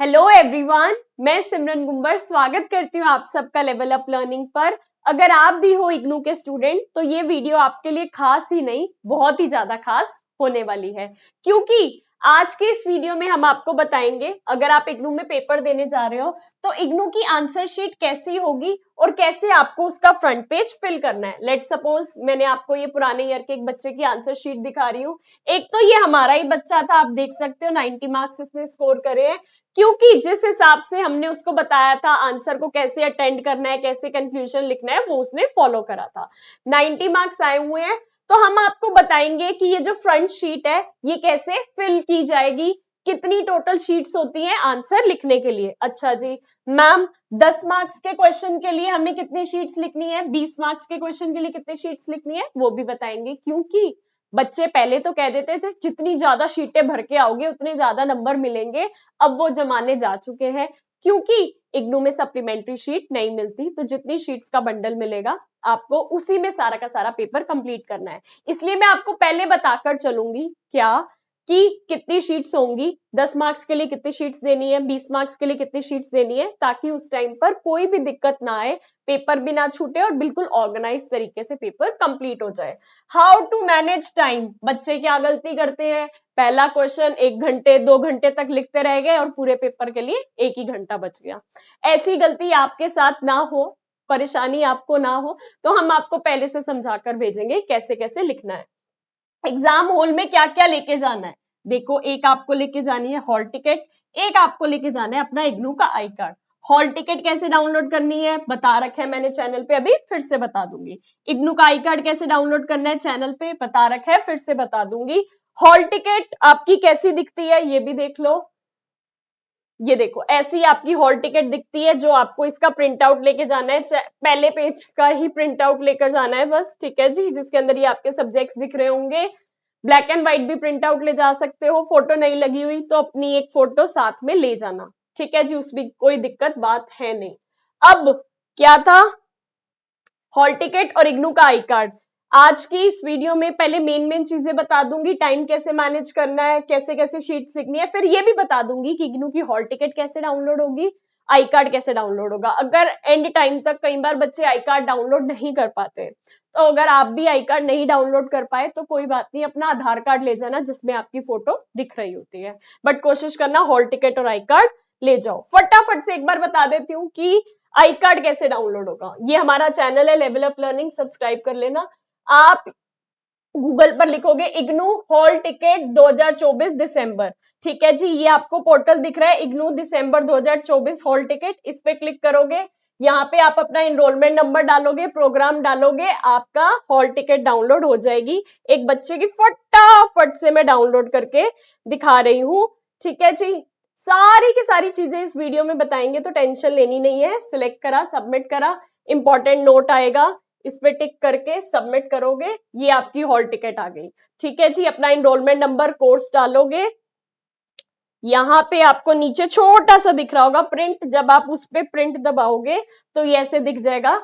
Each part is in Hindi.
हेलो एवरीवन, मैं सिमरन गुंबर स्वागत करती हूँ आप सबका लेवल अप लर्निंग पर। अगर आप भी हो इग्नू के स्टूडेंट तो ये वीडियो आपके लिए खास ही नहीं, बहुत ही ज्यादा खास होने वाली है, क्योंकि आज के इस वीडियो में हम आपको बताएंगे अगर आप इग्नू में पेपर देने जा रहे हो तो इग्नू की आंसर शीट कैसी होगी और कैसे आपको उसका फ्रंट पेज फिल करना है। लेट्स सपोज मैंने आपको ये पुराने ईयर के एक बच्चे की आंसर शीट दिखा रही हूँ। एक तो ये हमारा ही बच्चा था, आप देख सकते हो 90 मार्क्स इसने स्कोर करे हैं, क्योंकि जिस हिसाब से हमने उसको बताया था आंसर को कैसे अटेंड करना है, कैसे कंक्लूजन लिखना है, वो उसने फॉलो करा था। 90 मार्क्स आए हुए हैं, तो हम आपको बताएंगे कि ये जो फ्रंट शीट है ये कैसे फिल की जाएगी, कितनी टोटल शीट्स होती हैं आंसर लिखने के लिए। अच्छा जी मैम, 10 मार्क्स के क्वेश्चन के लिए हमें कितनी शीट्स लिखनी है, 20 मार्क्स के क्वेश्चन के लिए कितनी शीट्स लिखनी है, वो भी बताएंगे। क्योंकि बच्चे पहले तो कह देते थे जितनी ज्यादा शीटें भर के आओगे उतने ज्यादा नंबर मिलेंगे, अब वो जमाने जा चुके हैं, क्योंकि इग्नू में सप्लीमेंट्री शीट नहीं मिलती, तो जितनी शीट्स का बंडल मिलेगा आपको उसी में सारा का सारा पेपर कंप्लीट करना है। इसलिए मैं आपको पहले बताकर चलूंगी क्या कि कितनी शीट्स होंगी, 10 मार्क्स के लिए कितनी शीट्स देनी है, 20 मार्क्स के लिए कितनी शीट्स देनी है, ताकि उस टाइम पर कोई भी दिक्कत ना आए, पेपर भी ना छूटे और बिल्कुल ऑर्गेनाइज तरीके से पेपर कंप्लीट हो जाए। हाउ टू मैनेज टाइम, बच्चे क्या गलती करते हैं, पहला क्वेश्चन 1 घंटे 2 घंटे तक लिखते रह गए और पूरे पेपर के लिए 1 ही घंटा बच गया। ऐसी गलती आपके साथ ना हो, परेशानी आपको ना हो, तो हम आपको पहले से समझाकर भेजेंगे कैसे कैसे लिखना है। एग्जाम हॉल में क्या क्या लेके जाना है, देखो एक आपको लेके जानी है हॉल टिकट, एक आपको लेके जाना है अपना इग्नू का आई कार्ड। हॉल टिकट कैसे डाउनलोड करनी है बता रखा है मैंने चैनल पे, अभी फिर से बता दूंगी। इग्नू का आई कार्ड कैसे डाउनलोड करना है चैनल पे बता रखा है, फिर से बता दूंगी। हॉल टिकट आपकी कैसी दिखती है ये भी देख लो। ये देखो ऐसी आपकी हॉल टिकट दिखती है, जो आपको इसका प्रिंट आउट लेके जाना है, पहले पेज का ही प्रिंट आउट लेकर जाना है बस, ठीक है जी, जिसके अंदर ये आपके सब्जेक्ट्स दिख रहे होंगे। ब्लैक एंड व्हाइट भी प्रिंट आउट ले जा सकते हो, फोटो नहीं लगी हुई तो अपनी एक फोटो साथ में ले जाना, ठीक है जी, उसमें कोई दिक्कत बात है नहीं। अब क्या था, हॉल टिकट और इग्नू का आई कार्ड। आज की इस वीडियो में पहले मेन चीजें बता दूंगी, टाइम कैसे मैनेज करना है, कैसे कैसे शीट्स लिखनी है, फिर ये भी बता दूंगी कि इग्नू की हॉल टिकट कैसे डाउनलोड होगी, आई कार्ड कैसे डाउनलोड होगा। अगर एंड टाइम तक कई बार बच्चे आई कार्ड डाउनलोड नहीं कर पाते, तो अगर आप भी आई कार्ड नहीं डाउनलोड कर पाए तो कोई बात नहीं, अपना आधार कार्ड ले जाना जिसमें आपकी फोटो दिख रही होती है, बट कोशिश करना हॉल टिकट और आई कार्ड ले जाओ। फटाफट से एक बार बता देती हूँ कि आई कार्ड कैसे डाउनलोड होगा। ये हमारा चैनल है लेवल अप लर्निंग, सब्सक्राइब कर लेना। आप गूगल पर लिखोगे इग्नू हॉल टिकट 2024 दिसंबर, ठीक है जी, ये आपको पोर्टल दिख रहा है इग्नू दिसंबर 2024 हॉल टिकट, इस पे क्लिक करोगे, यहाँ पे आप अपना इनरोलमेंट नंबर डालोगे, प्रोग्राम डालोगे, आपका हॉल टिकट डाउनलोड हो जाएगी। एक बच्चे की फटाफट से मैं डाउनलोड करके दिखा रही हूँ, ठीक है जी। सारी की सारी चीजें इस वीडियो में बताएंगे तो टेंशन लेनी नहीं है। सिलेक्ट करा, सबमिट करा, इंपॉर्टेंट नोट आएगा, इस पे टिक करके सबमिट करोगे, ये आपकी हॉल टिकट आ गई, ठीक है जी। अपना इनरोलमेंट नंबर, कोर्स डालोगे, यहाँ पे आपको नीचे छोटा सा दिख रहा होगा प्रिंट, जब आप उस पे प्रिंट दबाओगे तो ये ऐसे दिख जाएगा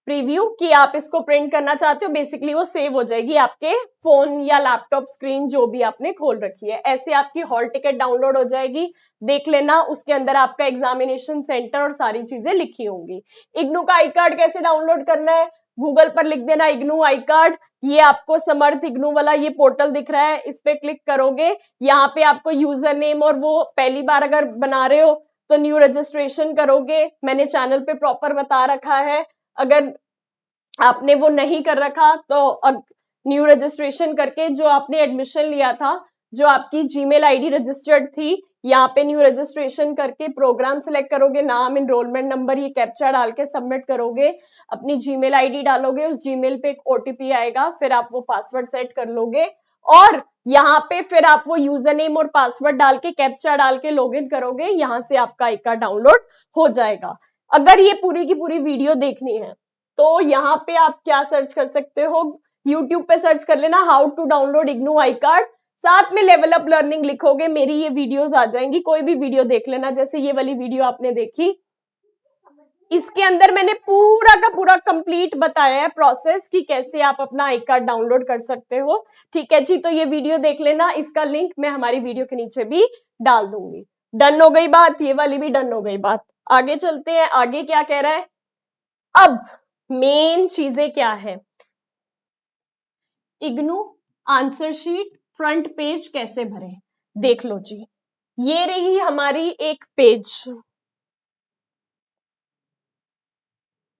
प्रीव्यू कि आप इसको प्रिंट करना चाहते हो, बेसिकली वो सेव हो जाएगी आपके फोन या लैपटॉप स्क्रीन जो भी आपने खोल रखी है। ऐसे आपकी हॉल टिकट डाउनलोड हो जाएगी, देख लेना, उसके अंदर आपका एग्जामिनेशन सेंटर और सारी चीजें लिखी होंगी। इग्नू का आई कार्ड कैसे डाउनलोड करना है, गूगल पर लिख देना इग्नू आई कार्ड, ये आपको समर्थ इग्नू वाला ये पोर्टल दिख रहा है, इस पे क्लिक करोगे, यहाँ पे आपको यूजर नेम, और वो पहली बार अगर बना रहे हो तो न्यू रजिस्ट्रेशन करोगे, मैंने चैनल पे प्रॉपर बता रखा है। अगर आपने वो नहीं कर रखा तो न्यू रजिस्ट्रेशन करके जो आपने एडमिशन लिया था, जो आपकी जीमेल आईडी रजिस्टर्ड थी, यहाँ पे न्यू रजिस्ट्रेशन करके प्रोग्राम सिलेक्ट करोगे, नाम, इनरोलमेंट नंबर, ये कैप्चा डाल के सबमिट करोगे, अपनी जीमेल आईडी डालोगे, उस जीमेल पे एक ओटीपी आएगा, फिर आप वो पासवर्ड सेट कर लोगे और यहाँ पे फिर आप वो यूजर नेम और पासवर्ड डाल के कैप्चा डाल के लॉगिन करोगे, यहाँ से आपका आई कार्ड डाउनलोड हो जाएगा। अगर ये पूरी की पूरी वीडियो देखनी है तो यहाँ पे आप क्या सर्च कर सकते हो, यूट्यूब पे सर्च कर लेना how to download IGNOU I card, साथ में लेवल अप लर्निंग लिखोगे, मेरी ये वीडियोस आ जाएंगी, कोई भी वीडियो देख लेना, जैसे ये वाली वीडियो आपने देखी, इसके अंदर मैंने पूरा का पूरा कंप्लीट बताया है प्रोसेस कि कैसे आप अपना आई कार्ड डाउनलोड कर सकते हो, ठीक है जी। तो ये वीडियो देख लेना, इसका लिंक मैं हमारी वीडियो के नीचे भी डाल दूंगी। डन हो गई बात, ये वाली भी डन हो गई बात। आगे चलते हैं, आगे क्या कह रहा है। अब मेन चीजें क्या है, IGNOU answer sheet front page कैसे भरें। देख लो जी, ये रही हमारी एक पेज,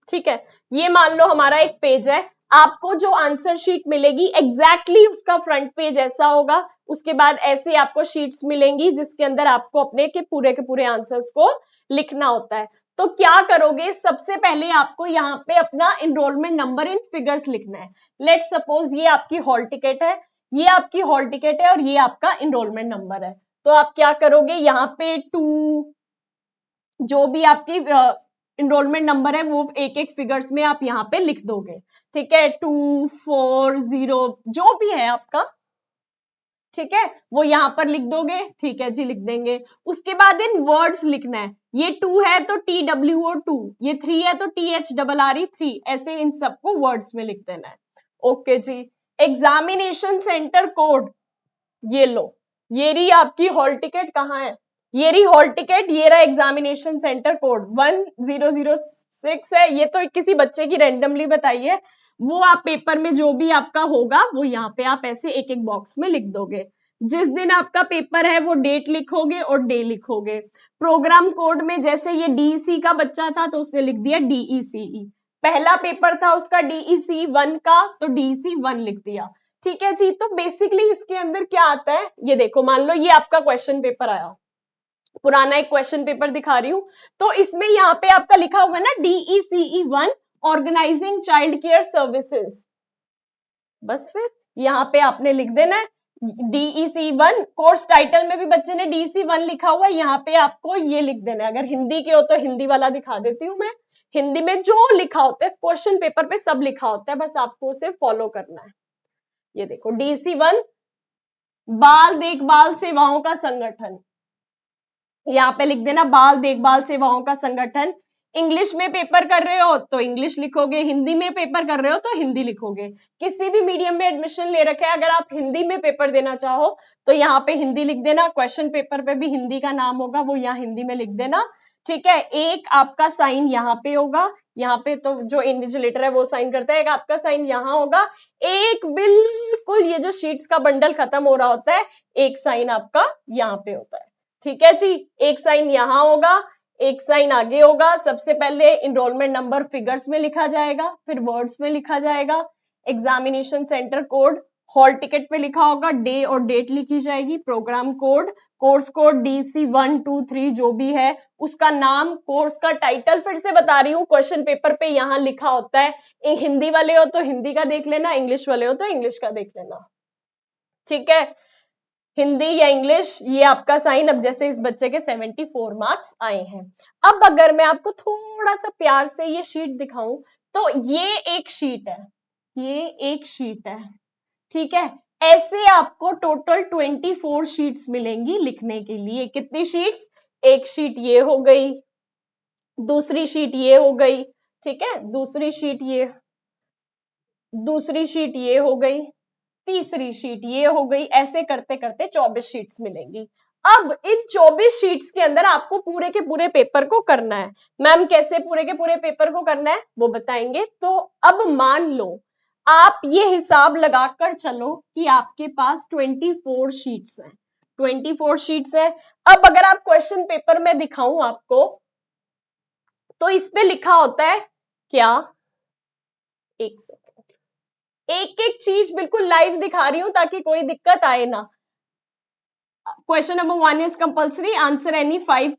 ठीक है, ये मान लो हमारा एक पेज है। आपको जो आंसर शीट मिलेगी एग्जैक्टली उसका फ्रंट पेज ऐसा होगा। उसके बाद ऐसे आपको शीट्स मिलेंगी जिसके अंदर आपको अपने के पूरे आंसर्स को लिखना होता है। तो क्या करोगे, सबसे पहले आपको यहाँ पे अपना इनरोलमेंट नंबर इन फिगर्स लिखना है। लेट सपोज ये आपकी हॉल टिकट है, ये आपकी हॉल टिकट है और ये आपका इनरोलमेंट नंबर है। तो आप क्या करोगे, यहाँ पे 2 जो भी आपकी इनरोलमेंट नंबर है वो एक एक फिगर्स में आप यहाँ पे लिख दोगे, ठीक है, 240 जो भी है आपका, ठीक है, वो यहाँ पर लिख दोगे, ठीक है जी, लिख देंगे। उसके बाद इन वर्ड्स लिखना है, ये 2 है तो TWO 2, ये 3 है तो THRRE 3, ऐसे इन सबको वर्ड्स में लिख देना है। ओके जी। एग्जामिनेशन सेंटर कोड, ये लो, ये रही आपकी हॉल टिकट, कहाँ है, ये रही हॉल टिकट, ये रहा एग्जामिनेशन सेंटर कोड 1006 है। ये तो किसी बच्चे की रैंडमली बताई है, वो आप पेपर में जो भी आपका होगा वो यहाँ पे आप ऐसे एक एक बॉक्स में लिख दोगे। जिस दिन आपका पेपर है वो डेट लिखोगे और डे लिखोगे। प्रोग्राम कोड में जैसे ये DEC का बच्चा था तो उसने लिख दिया DECE, पहला पेपर था उसका DEC 1 का तो DEC 1 लिख दिया। ठीक है जी। तो बेसिकली इसके अंदर क्या आता है, ये देखो, मान लो ये आपका क्वेश्चन पेपर आया, पुराना एक क्वेश्चन पेपर दिखा रही हूं, तो इसमें यहाँ पे आपका लिखा हुआ है ना DECE 1 organising child care services. बस फिर यहाँ पे आपने लिख देना है DEC 1, कोर्स टाइटल में भी बच्चे ने DEC 1 लिखा हुआ है, यहाँ पे आपको ये लिख देना है। अगर हिंदी के हो तो हिंदी वाला दिखा देती हूँ मैं, हिंदी में जो लिखा होता है क्वेश्चन पेपर पे सब लिखा होता है, बस आपको उसे फॉलो करना है। ये देखो DEC 1 बाल देखभाल सेवाओं का संगठन, यहाँ पे लिख देना बाल देखभाल सेवाओं का संगठन। इंग्लिश में पेपर कर रहे हो तो इंग्लिश लिखोगे, हिंदी में पेपर कर रहे हो तो हिंदी लिखोगे। किसी भी मीडियम में एडमिशन ले रखे, अगर आप हिंदी में पेपर देना चाहो तो यहाँ पे हिंदी लिख देना, क्वेश्चन पेपर पे भी हिंदी का नाम होगा, वो यहाँ हिंदी में लिख देना, ठीक है। एक आपका साइन यहाँ पे होगा, यहाँ पे तो जो इन्विजिलेटर है वो साइन करता है, एक आपका साइन यहाँ होगा, एक बिल्कुल ये जो शीट्स का बंडल खत्म हो रहा होता है, एक साइन आपका यहाँ पे होता है, ठीक है जी। एक साइन यहाँ होगा, एक साइन आगे होगा। सबसे पहले इनरोलमेंट नंबर फिगर्स में लिखा जाएगा, फिर वर्ड्स में लिखा जाएगा, examination centre code hall ticket पे लिखा होगा, डे और डेट लिखी जाएगी, programme code, course code DEC 1 2 3 जो भी है उसका नाम, कोर्स का टाइटल, फिर से बता रही हूँ क्वेश्चन पेपर पे यहाँ लिखा होता है। हिंदी वाले हो तो हिंदी का देख लेना, इंग्लिश वाले हो तो इंग्लिश का देख लेना, ठीक है। हिंदी या इंग्लिश, ये आपका साइन। अब जैसे इस बच्चे के 74 मार्क्स आए हैं, अब अगर मैं आपको थोड़ा सा प्यार से ये शीट दिखाऊं तो ये एक शीट है, ये एक शीट है, ठीक है। ऐसे आपको टोटल 24 शीट्स मिलेंगी लिखने के लिए। कितनी शीट्स, एक शीट ये हो गई, दूसरी शीट ये हो गई, ठीक है, दूसरी शीट ये हो गई, तीसरी शीट ये हो गई, ऐसे करते करते 24 शीट्स मिलेंगी। अब इन 24 शीट्स के अंदर आपको पूरे के पूरे पेपर को करना है। मैम कैसे पूरे के पूरे पेपर को करना है वो बताएंगे। तो अब मान लो आप ये हिसाब लगाकर चलो कि आपके पास 24 शीट्स हैं, 24 शीट्स है। अब अगर आप क्वेश्चन पेपर में दिखाऊं आपको तो इस पे लिखा होता है क्या, एक सेकंड, एक एक चीज बिल्कुल लाइव दिखा रही हूं ताकि कोई दिक्कत आए ना। Question number 1 is compulsory answer any 4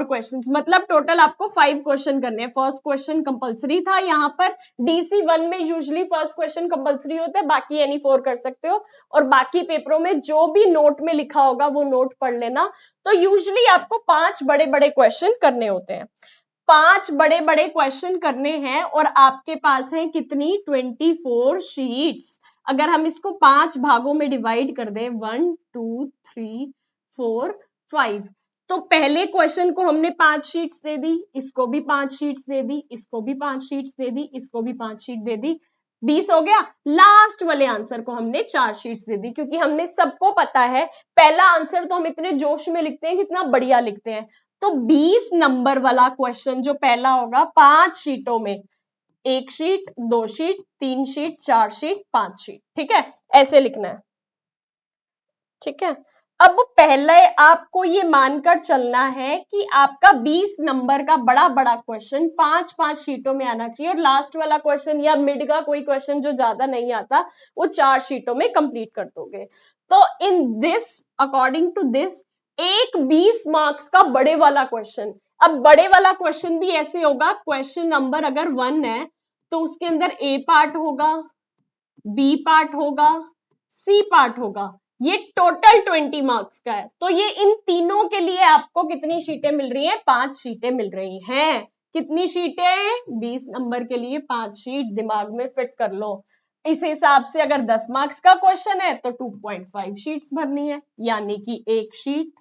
question, मतलब टोटल आपको 5 क्वेश्चन करने हैं। फर्स्ट क्वेश्चन कंपल्सरी था, यहाँ पर DEC 1 में यूजुअली फर्स्ट क्वेश्चन कंपल्सरी होता है, बाकी एनी 4 कर सकते हो, और बाकी पेपरों में जो भी नोट में लिखा होगा वो नोट पढ़ लेना। तो यूजुअली आपको 5 बड़े बड़े क्वेश्चन करने होते हैं, 5 बड़े बड़े क्वेश्चन करने हैं, और आपके पास है कितनी, 24 शीट्स। अगर हम इसको 5 भागों में डिवाइड कर दें, 1 2 3 4 5, तो पहले क्वेश्चन को हमने 5 शीट्स दे दी, इसको भी 5 शीट्स दे दी, इसको भी 5 शीट्स दे दी, इसको भी 5 शीट दे दी। 20 हो गया। लास्ट वाले आंसर को हमने 4 शीट्स दे दी, क्योंकि हमने सबको पता है पहला आंसर तो हम इतने जोश में लिखते हैं, कितना बढ़िया लिखते हैं। तो 20 नंबर वाला क्वेश्चन जो पहला होगा 5 शीटों में, 1 sheet, 2 sheet, 3 sheet, 4 sheet, 5 sheet, ठीक है, ऐसे लिखना है, ठीक है। अब पहले आपको ये मानकर चलना है कि आपका 20 नंबर का बड़ा बड़ा क्वेश्चन 5-5 शीटों में आना चाहिए, और लास्ट वाला क्वेश्चन या मिड का कोई क्वेश्चन जो ज्यादा नहीं आता वो 4 शीटों में कंप्लीट कर दोगे। तो in this, according to this, एक 20 मार्क्स का बड़े वाला क्वेश्चन, अब बड़े वाला क्वेश्चन भी ऐसे होगा, क्वेश्चन नंबर अगर 1 है तो उसके अंदर ए पार्ट होगा, बी पार्ट होगा, सी पार्ट होगा, ये टोटल 20 मार्क्स का है। तो ये इन तीनों के लिए आपको कितनी शीटें मिल रही हैं? 5 शीटें मिल रही हैं। कितनी शीटें? 20 नंबर के लिए 5 शीट, दिमाग में फिट कर लो। इस हिसाब से अगर 10 मार्क्स का क्वेश्चन है तो 2.5 शीट्स भरनी है, यानी कि 1 शीट,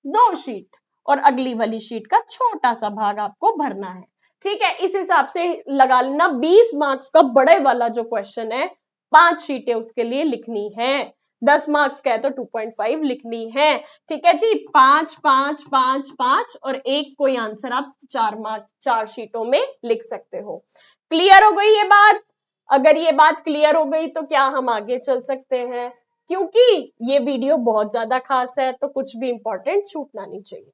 2 शीट और अगली वाली शीट का छोटा सा भाग आपको भरना है, ठीक है। इस हिसाब से लगा लेना 20 मार्क्स का बड़े वाला जो क्वेश्चन है 5 शीटें उसके लिए लिखनी है, 10 मार्क्स का है तो 2.5 लिखनी है, ठीक है जी। 5 5 5 5 और एक कोई आंसर आप 4 शीटों में लिख सकते हो। क्लियर हो गई ये बात? अगर ये बात क्लियर हो गई तो क्या हम आगे चल सकते हैं? क्योंकि ये वीडियो बहुत ज्यादा खास है तो कुछ भी इंपॉर्टेंट छूटना नहीं चाहिए।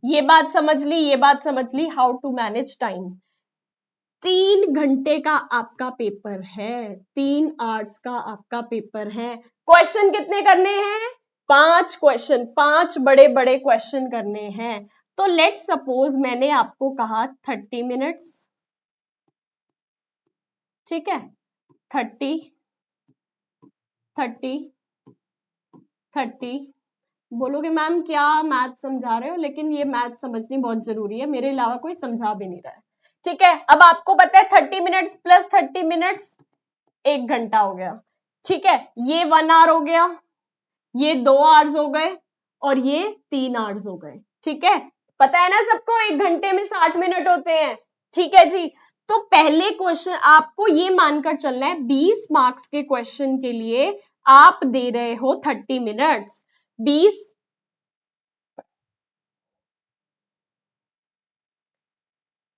ये बात समझ ली, ये बात समझ ली, हाउ टू मैनेज टाइम। 3 घंटे का आपका पेपर है, 3 आवर्स का आपका पेपर है। क्वेश्चन कितने करने हैं? 5 क्वेश्चन, 5 बड़े बड़े क्वेश्चन करने हैं। तो लेट्स सपोज मैंने आपको कहा 30 मिनट्स, ठीक है, 30 30 30। बोलोगे मैम क्या मैथ समझा रहे हो, लेकिन ये मैथ समझनी बहुत जरूरी है, मेरे अलावा कोई समझा भी नहीं रहा है, ठीक है। अब आपको पता है 30 मिनट्स प्लस 30 मिनट्स 1 घंटा हो गया, ठीक है। ये 1 आवर हो गया, ये 2 आवर्स हो गए और ये 3 आवर्स हो गए, ठीक है। पता है ना सबको 1 घंटे में 60 मिनट होते हैं, ठीक है जी। तो पहले क्वेश्चन आपको ये मानकर चलना है 20 मार्क्स के क्वेश्चन के लिए आप दे रहे हो 30 मिनट्स। 20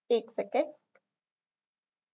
एक सेकेंड,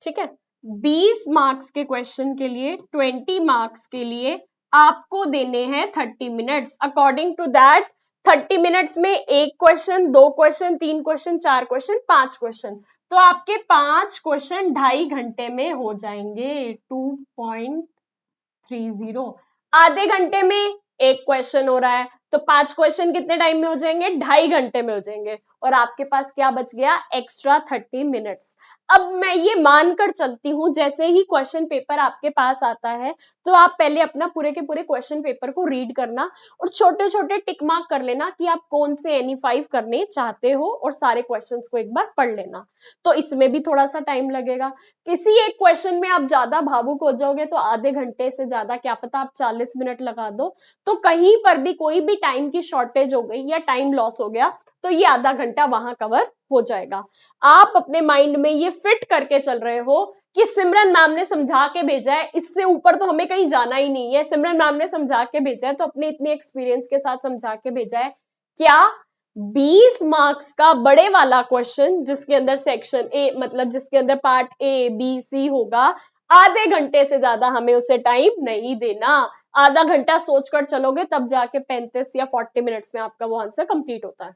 ठीक है। 20 मार्क्स के क्वेश्चन के लिए, 20 मार्क्स के लिए आपको देने हैं 30 minutes. According to that 30 minutes में 1 question, 2 question, 3 question, 4 question, 5 question, तो आपके 5 क्वेश्चन 2.5 घंटे में हो जाएंगे। 2.30, आधे घंटे में 1 क्वेश्चन हो रहा है तो 5 क्वेश्चन कितने टाइम में हो जाएंगे? 2.5 घंटे में हो जाएंगे, और आपके पास क्या बच गया? Extra 30 minutes. अब मैं ये मानकर चलती हूं जैसे ही क्वेश्चन पेपर आपके पास आता है तो आप पहले अपना पूरे के पूरे क्वेश्चन पेपर को रीड करना और छोटे छोटे टिक मार्क कर लेना कि आप कौन से एनी 5 करने चाहते हो, और सारे क्वेश्चंस को एक बार पढ़ लेना। तो इसमें भी थोड़ा सा टाइम लगेगा। किसी एक क्वेश्चन में आप ज्यादा भावुक हो जाओगे तो आधे घंटे से ज्यादा, क्या पता आप 40 मिनट लगा दो, तो कहीं पर भी कोई भी टाइम की शॉर्टेज हो गई या टाइम लॉस हो गया तो ये आधा घंटा वहां कवर हो जाएगा। आप अपने माइंड में ये फिट करके चल रहे हो कि सिमरन मैम ने समझा के भेजा है, इससे ऊपर तो हमें कहीं जाना ही नहीं है, सिमरन मैम ने समझा के भेजा है तो अपने इतने एक्सपीरियंस के साथ समझा के भेजा है। क्या 20 मार्क्स का बड़े वाला क्वेश्चन जिसके अंदर सेक्शन ए, मतलब जिसके अंदर पार्ट ए बी सी होगा, आधे घंटे से ज्यादा हमें उसे टाइम नहीं देना। आधा घंटा सोचकर चलोगे तब जाके 35 या 40 मिनट्स में आपका वो आंसर कंप्लीट होता है।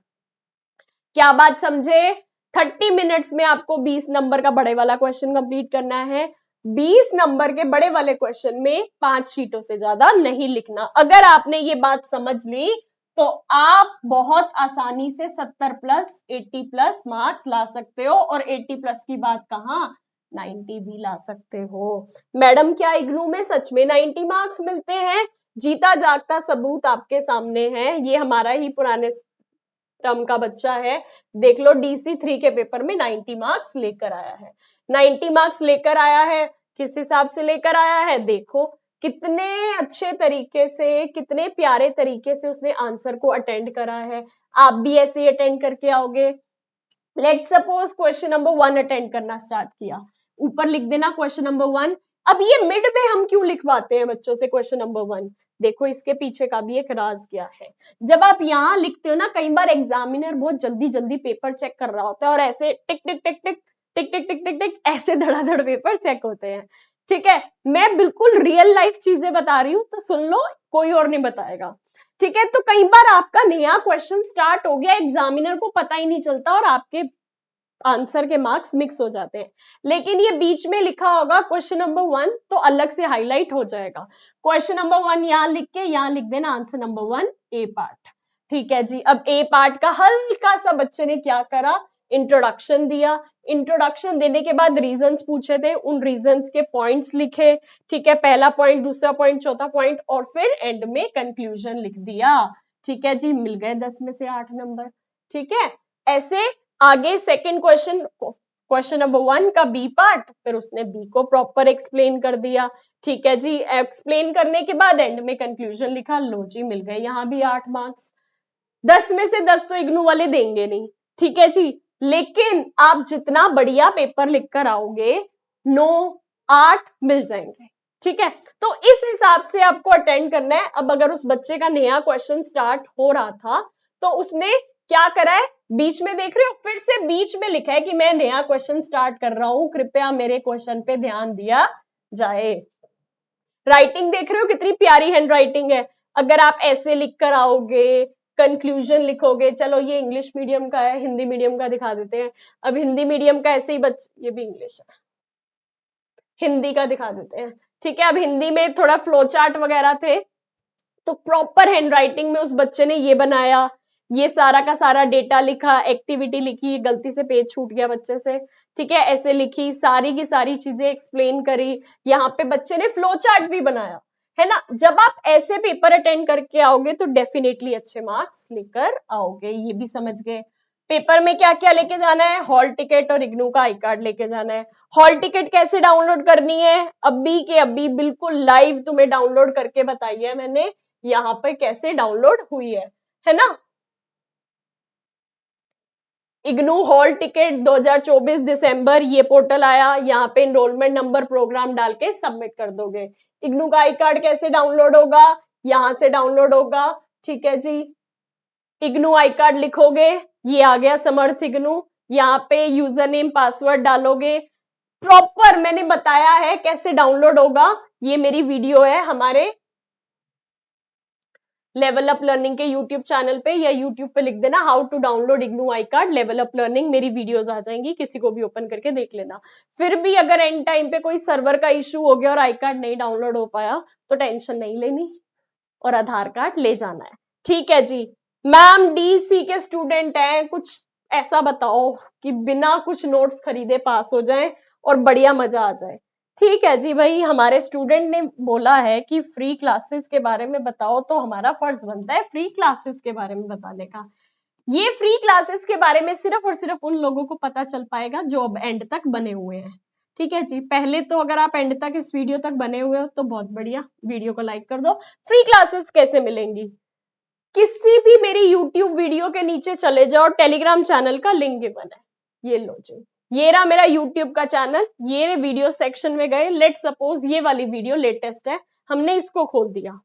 क्या बात समझे? 30 मिनट्स में आपको 20 नंबर का बड़े वाला क्वेश्चन कंप्लीट करना है। 20 नंबर के बड़े वाले क्वेश्चन में 5 शीटों से ज्यादा नहीं लिखना। अगर आपने ये बात समझ ली तो आप बहुत आसानी से 70 प्लस 80 प्लस मार्क्स ला सकते हो, और 80 प्लस की बात कहां, 90 भी ला सकते हो। मैडम क्या इग्नू में सच में 90 मार्क्स मिलते हैं? जीता जागता सबूत आपके सामने है, ये हमारा ही पुराने टर्म का बच्चा है, देख लो DC3 के पेपर में 90 मार्क्स लेकर आया है। 90 मार्क्स लेकर आया है, किस हिसाब से लेकर आया है? देखो कितने अच्छे तरीके से, कितने प्यारे तरीके से उसने आंसर को अटेंड करा है। आप भी ऐसे ही अटेंड करके आओगे। Let's suppose question number 1 attend करना स्टार्ट किया, ऊपर लिख देना क्वेश्चन नंबर 1। अब ये मिड में हम क्यों लिखवाते हैं बच्चों से क्वेश्चन नंबर 1? देखो इसके पीछे का भी एक राज क्या है। जब आप यहाँ लिखते हो ना, कई बार एग्जामिनर बहुत जल्दी जल्दी पेपर चेक कर रहा होता है और ऐसे टिक टिक टिक टिक टिक टिक टिक टिक टिक ऐसे धड़ाधड़ पेपर चेक होते हैं। ठीक है, मैं बिल्कुल रियल लाइफ चीजें बता रही हूँ, तो सुन लो, कोई और नहीं बताएगा। ठीक है, तो कई बार आपका नया क्वेश्चन स्टार्ट हो गया, एग्जामिनर को पता ही नहीं चलता और आपके आंसर के मार्क्स मिक्स हो जाते हैं। लेकिन ये बीच में लिखा होगा क्वेश्चन नंबर 1 तो अलग से हाईलाइट हो जाएगा। क्वेश्चन नंबर 1 यहाँ लिख के यहाँ लिख देना आंसर नंबर 1 ए पार्ट। ठीक है जी, अब ए पार्ट का हल्का सा बच्चे ने क्या करा, इंट्रोडक्शन दिया। इंट्रोडक्शन देने के बाद रीजंस पूछे थे, उन रीजंस के पॉइंट्स लिखे। ठीक है, पहला पॉइंट, दूसरा पॉइंट, चौथा पॉइंट, और फिर एंड में कंक्लूजन लिख दिया। ठीक है जी, मिल गए 10 में से 8 नंबर। ठीक है, ऐसे आगे सेकंड क्वेश्चन नंबर 1 का बी पार्ट, फिर उसने बी को प्रॉपर एक्सप्लेन कर दिया। ठीक है जी, एक्सप्लेन करने के बाद एंड में कंक्लूजन लिखा। लो जी, मिल गए यहाँ भी 8 मार्क्स। 10 में से 10 तो इग्नू वाले देंगे नहीं। ठीक है जी, लेकिन आप जितना बढ़िया पेपर लिख कर आओगे, 9, 8 मिल जाएंगे। ठीक है, तो इस हिसाब से आपको अटेंड करना है। अब अगर उस बच्चे का नया क्वेश्चन स्टार्ट हो रहा था तो उसने क्या करा है, बीच में देख रहे हो, फिर से बीच में लिखा है कि मैं नया क्वेश्चन स्टार्ट कर रहा हूं, कृपया मेरे क्वेश्चन पे ध्यान दिया जाए। राइटिंग देख रहे हो कितनी प्यारी हैंड राइटिंग है। अगर आप ऐसे लिख कर आओगे, कंक्लूजन लिखोगे, चलो ये इंग्लिश मीडियम का है, हिंदी मीडियम का दिखा देते हैं। अब हिंदी मीडियम का ऐसे ही ये भी इंग्लिश है, हिंदी का दिखा देते हैं। ठीक है, अब हिंदी में थोड़ा फ्लो चार्ट वगैरह थे, तो प्रॉपर हैंड राइटिंग में उस बच्चे ने ये बनाया, ये सारा का सारा डेटा लिखा, एक्टिविटी लिखी, गलती से पेज छूट गया बच्चे से। ठीक है, ऐसे लिखी, सारी की सारी चीजें एक्सप्लेन करी। यहाँ पे बच्चे ने फ्लो चार्ट भी बनाया, है ना। जब आप ऐसे पेपर अटेंड करके आओगे तो डेफिनेटली अच्छे मार्क्स लेकर आओगे। ये भी समझ गए। पेपर में क्या क्या लेके जाना है, हॉल टिकट और इग्नू का आई कार्ड लेके जाना है। हॉल टिकट कैसे डाउनलोड करनी है, अभी के अभी बिल्कुल लाइव तुम्हें डाउनलोड करके बताई है मैंने, यहाँ पे कैसे डाउनलोड हुई है ना। इग्नू हॉल टिकट 2024 दिसंबर, ये पोर्टल आया, यहाँ पे एनरोलमेंट नंबर प्रोग्राम डाल के सबमिट कर दोगे। इग्नू का आई कार्ड कैसे डाउनलोड होगा, यहाँ से डाउनलोड होगा। ठीक है जी, इग्नू आई कार्ड लिखोगे, ये आ गया समर्थ इग्नू, यहाँ पे यूजर नेम पासवर्ड डालोगे। प्रॉपर मैंने बताया है कैसे डाउनलोड होगा, ये मेरी वीडियो है हमारे लेवल अप लर्निंग के यूट्यूब चैनल पे, या यूट्यूब पे लिख देना how to download IGNOU I card level up learning, मेरी वीडियोस आ जाएंगी, किसी को भी ओपन करके देख लेना। फिर भी अगर एंड टाइम पे कोई सर्वर का इश्यू हो गया और आई कार्ड नहीं डाउनलोड हो पाया तो टेंशन नहीं लेनी और आधार कार्ड ले जाना है। ठीक है जी, मैम डीसी के स्टूडेंट हैं, कुछ ऐसा बताओ कि बिना कुछ नोट्स खरीदे पास हो जाए और बढ़िया मजा आ जाए। ठीक है जी भाई, हमारे स्टूडेंट ने बोला है कि फ्री क्लासेस के बारे में बताओ, तो हमारा फर्ज बनता है फ्री क्लासेस के बारे में बताने का। ये फ्री क्लासेस के बारे में सिर्फ और सिर्फ उन लोगों को पता चल पाएगा जो अब एंड तक बने हुए हैं। ठीक है जी, पहले तो अगर आप एंड तक इस वीडियो तक बने हुए हो तो बहुत बढ़िया, वीडियो को लाइक कर दो। फ्री क्लासेस कैसे मिलेंगी, किसी भी मेरी यूट्यूब वीडियो के नीचे चले जाओ, टेलीग्राम चैनल का लिंक गिवन है, ये लो जी, ये रहा मेरा यूट्यूब का चैनल। ये वीडियो सेक्शन में गए, लेट सपोज ये वाली वीडियो लेटेस्ट है, हमने इसको खोल दिया,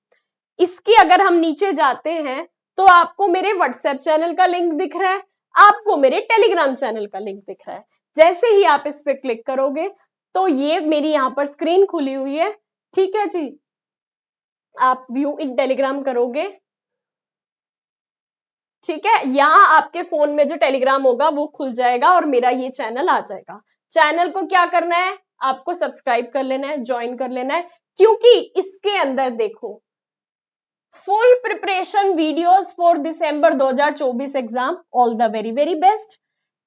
इसकी अगर हम नीचे जाते हैं तो आपको मेरे व्हाट्सएप चैनल का लिंक दिख रहा है, आपको मेरे टेलीग्राम चैनल का लिंक दिख रहा है। जैसे ही आप इस पे क्लिक करोगे तो ये मेरी यहाँ पर स्क्रीन खुली हुई है। ठीक है जी, आप व्यू इन टेलीग्राम करोगे, ठीक है, यहाँ आपके फोन में जो टेलीग्राम होगा वो खुल जाएगा और मेरा ये चैनल आ जाएगा। चैनल को क्या करना है, आपको सब्सक्राइब कर लेना है, ज्वाइन कर लेना है, क्योंकि इसके अंदर देखो full preparation videos for December 2024 exam, all the very very best.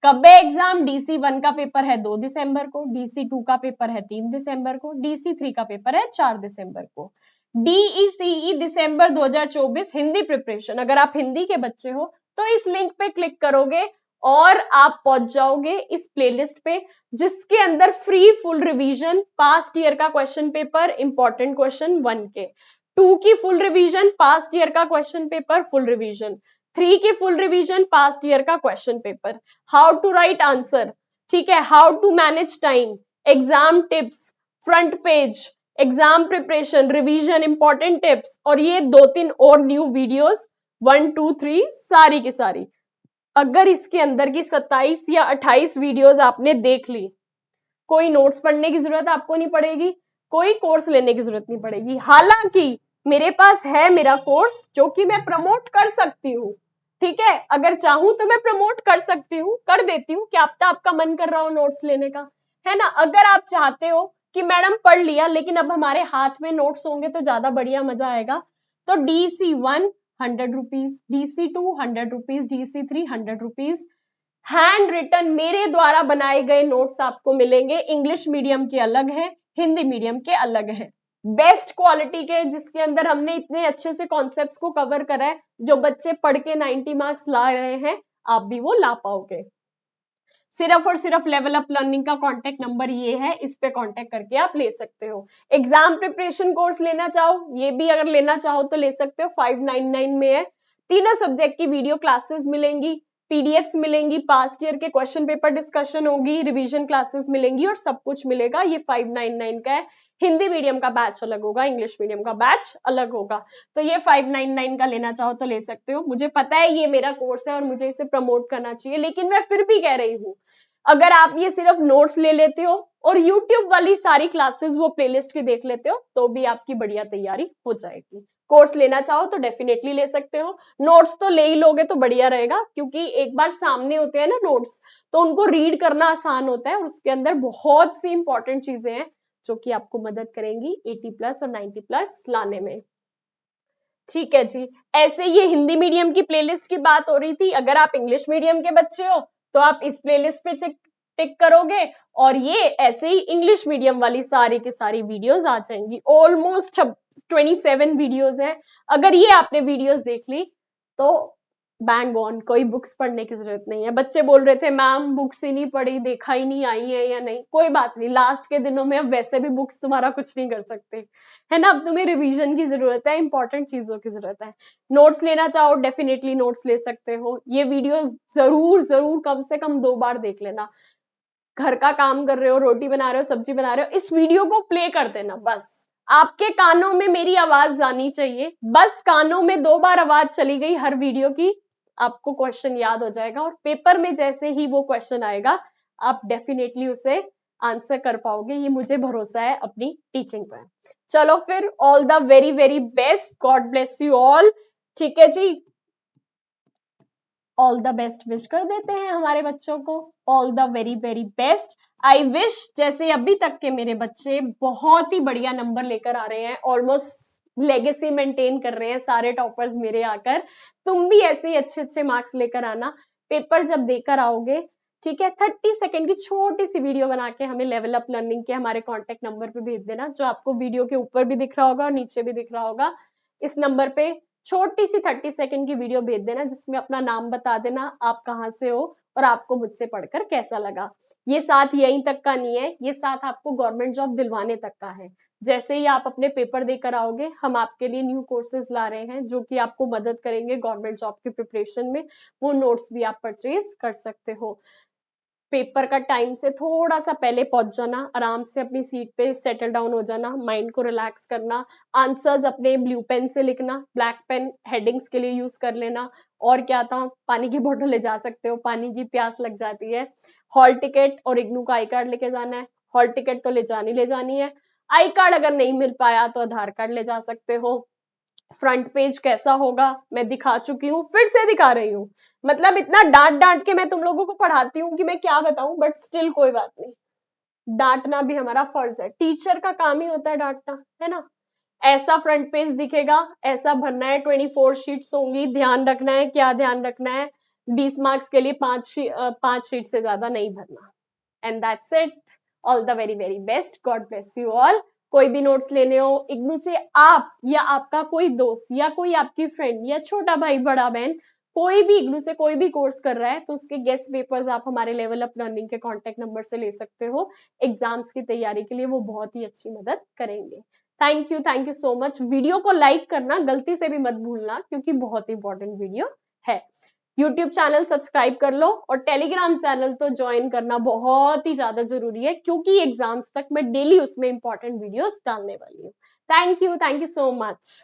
कब है एग्जाम, डीसी 1 का पेपर है 2 दिसंबर को, डीसी 2 का पेपर है 3 दिसंबर को, डीसी 3 का पेपर है 4 दिसंबर को। डीईसीई दिसंबर 2024 हिंदी प्रिपरेशन, अगर आप हिंदी के बच्चे हो तो इस लिंक पे क्लिक करोगे और आप पहुंच जाओगे इस प्लेलिस्ट पे, जिसके अंदर free full revision, past year का क्वेश्चन पेपर, इंपॉर्टेंट क्वेश्चन 1 के, 2 की फुल रिवीजन, पास्ट ईयर का क्वेश्चन पेपर फुल रिवीजन, 3 की फुल रिवीजन, पास्ट ईयर का question paper, how to write answer, ठीक है, how to manage time, exam tips, front page, exam preparation, revision, important tips, और ये 2-3 और न्यू वीडियोस 1, 2, 3 सारी की सारी। अगर इसके अंदर की 27 या 28 वीडियोस आपने देख ली, कोई नोट्स पढ़ने की जरूरत आपको नहीं पड़ेगी, कोई कोर्स लेने की जरूरत नहीं पड़ेगी। हालांकि मेरे पास है मेरा कोर्स जो कि मैं प्रमोट कर सकती हूँ, ठीक है, अगर चाहूं तो मैं प्रमोट कर सकती हूँ, कर देती हूँ, क्या पता आपका मन कर रहा हो नोट्स लेने का, है ना। अगर आप चाहते हो कि मैडम पढ़ लिया लेकिन अब हमारे हाथ में नोट्स होंगे तो ज्यादा बढ़िया मजा आएगा, तो DC1 100 rupees, DC2 100 rupees, DC3 100 rupees, handwritten मेरे द्वारा बनाए गए नोट्स आपको मिलेंगे। इंग्लिश मीडियम के अलग है, हिंदी मीडियम के अलग है, बेस्ट क्वालिटी के, जिसके अंदर हमने इतने अच्छे से कॉन्सेप्ट्स को कवर करा है, जो बच्चे पढ़ के 90 मार्क्स ला रहे हैं, आप भी वो ला पाओगे। सिर्फ और सिर्फ लेवल अप लर्निंग का कांटेक्ट नंबर ये है, इस पे कांटेक्ट करके आप ले सकते हो। एग्जाम प्रिपरेशन कोर्स लेना चाहो, ये भी अगर लेना चाहो तो ले सकते हो, 599 में है। तीनों सब्जेक्ट की वीडियो क्लासेस मिलेंगी, पीडीएफ्स मिलेंगी, पास्ट ईयर के क्वेश्चन पेपर डिस्कशन होगी, रिवीजन क्लासेस मिलेंगी और सब कुछ मिलेगा। ये 599 का है। हिंदी मीडियम का बैच अलग होगा, इंग्लिश मीडियम का बैच अलग होगा। तो ये 599 का लेना चाहो तो ले सकते हो। मुझे पता है ये मेरा कोर्स है और मुझे इसे प्रमोट करना चाहिए, लेकिन मैं फिर भी कह रही हूँ, अगर आप ये सिर्फ नोट्स ले लेते हो और YouTube वाली सारी क्लासेस वो प्लेलिस्ट की देख लेते हो, तो भी आपकी बढ़िया तैयारी हो जाएगी। कोर्स लेना चाहो तो डेफिनेटली ले सकते हो, नोट्स तो ले ही लोगे तो बढ़िया रहेगा, क्योंकि एक बार सामने होते हैं ना नोट्स, तो उनको रीड करना आसान होता है और उसके अंदर बहुत सी इंपॉर्टेंट चीजें हैं जो कि आपको मदद करेंगी 80+ और 90+ लाने में। ठीक है जी। ऐसे ये हिंदी मीडियम की प्लेलिस्ट की बात हो रही थी, अगर आप इंग्लिश मीडियम के बच्चे हो तो आप इस प्लेलिस्ट पे टिक करोगे और ये ऐसे ही इंग्लिश मीडियम वाली सारी की सारी वीडियोस आ जाएंगी। ऑलमोस्ट 27 वीडियोस हैं। अगर ये आपने वीडियोस देख ली तो बैंग ऑन, कोई बुक्स पढ़ने की जरूरत नहीं है। बच्चे बोल रहे थे मैम बुक्स ही नहीं पढ़ी, देखा ही नहीं आई है या नहीं, कोई बात नहीं, लास्ट के दिनों में अब वैसे भी बुक्स तुम्हारा कुछ नहीं कर सकते, है ना। अब तुम्हें रिवीजन की जरूरत है, इंपॉर्टेंट चीजों की जरूरत है। नोट्स लेना चाहो डेफिनेटली नोट्स ले सकते हो। ये वीडियो जरूर जरूर कम से कम 2 बार देख लेना। घर का काम कर रहे हो, रोटी बना रहे हो, सब्जी बना रहे हो, इस वीडियो को प्ले कर देना, बस आपके कानों में मेरी आवाज आनी चाहिए। बस कानों में 2 बार आवाज चली गई हर वीडियो की, आपको क्वेश्चन याद हो जाएगा और पेपर में जैसे ही वो क्वेश्चन आएगा आप डेफिनेटली उसे आंसर कर पाओगे। ये मुझे भरोसा है अपनी टीचिंग पर। चलो फिर, all the very very best, God bless you all. ठीक है जी, ऑल द बेस्ट विश कर देते हैं हमारे बच्चों को, all the very very best. I wish जैसे अभी तक के मेरे बच्चे बहुत ही बढ़िया नंबर लेकर आ रहे हैं, ऑलमोस्ट लेगेसी मेंटेन कर रहे हैं सारे टॉपर्स मेरे आकर, तुम भी ऐसे ही अच्छे अच्छे मार्क्स लेकर आना। पेपर जब देकर आओगे, ठीक है, 30 सेकंड की छोटी सी वीडियो बना के हमें लेवल अप लर्निंग के हमारे कॉन्टेक्ट नंबर पे भेज देना, जो आपको वीडियो के ऊपर भी दिख रहा होगा और नीचे भी दिख रहा होगा। इस नंबर पे छोटी सी 30 सेकंड की वीडियो भेज देना, जिसमें अपना नाम बता देना, आप कहाँ से हो और आपको मुझसे पढ़कर कैसा लगा। ये साथ यहीं तक का नहीं है, ये साथ आपको गवर्नमेंट जॉब दिलवाने तक का है। जैसे ही आप अपने पेपर देकर आओगे, हम आपके लिए न्यू कोर्सेज ला रहे हैं जो कि आपको मदद करेंगे गवर्नमेंट जॉब की प्रिपरेशन में। वो नोट्स भी आप परचेज कर सकते हो। पेपर का टाइम से थोड़ा सा पहले पहुंच जाना, आराम से अपनी सीट पे सेटल डाउन हो जाना, माइंड को रिलैक्स करना, आंसर्स अपने ब्लू पेन से लिखना, ब्लैक पेन हेडिंग्स के लिए यूज कर लेना, और क्या था, पानी की बोतल ले जा सकते हो, पानी की प्यास लग जाती है। हॉल टिकट और इग्नू का आई कार्ड लेके जाना है। हॉल टिकट तो ले जानी है। आई कार्ड अगर नहीं मिल पाया तो आधार कार्ड ले जा सकते हो। फ्रंट पेज कैसा होगा मैं दिखा चुकी हूँ, फिर से दिखा रही हूँ, मतलब इतना डांट डांट के मैं तुम लोगों को पढ़ाती हूँ कि मैं क्या बताऊं, बट स्टिल कोई बात नहीं, डांटना भी हमारा फर्ज है, टीचर का काम ही होता है डांटना, है ना। ऐसा फ्रंट पेज दिखेगा, ऐसा भरना है, 24 शीट्स होंगी, ध्यान रखना है, क्या ध्यान रखना है, 20 मार्क्स के लिए 5 शीट से ज्यादा नहीं भरना। And that's it, all the very very best, God bless you all. कोई भी नोट्स लेने हो इग्नू से, आप या आपका कोई दोस्त या कोई आपकी फ्रेंड या छोटा भाई बड़ा बहन कोई भी इग्नू से कोई भी कोर्स कर रहा है, तो उसके गेस्ट पेपर्स आप हमारे लेवल अप लर्निंग के कांटेक्ट नंबर से ले सकते हो। एग्जाम्स की तैयारी के लिए वो बहुत ही अच्छी मदद करेंगे। Thank you so much. Video को लाइक करना गलती से भी मत भूलना, क्योंकि बहुत इंपॉर्टेंट वीडियो है। यूट्यूब चैनल सब्सक्राइब कर लो और टेलीग्राम चैनल तो ज्वाइन करना बहुत ही ज्यादा जरूरी है, क्योंकि एग्जाम्स तक मैं डेली उसमें इंपॉर्टेंट वीडियोस डालने वाली हूँ। Thank you so much.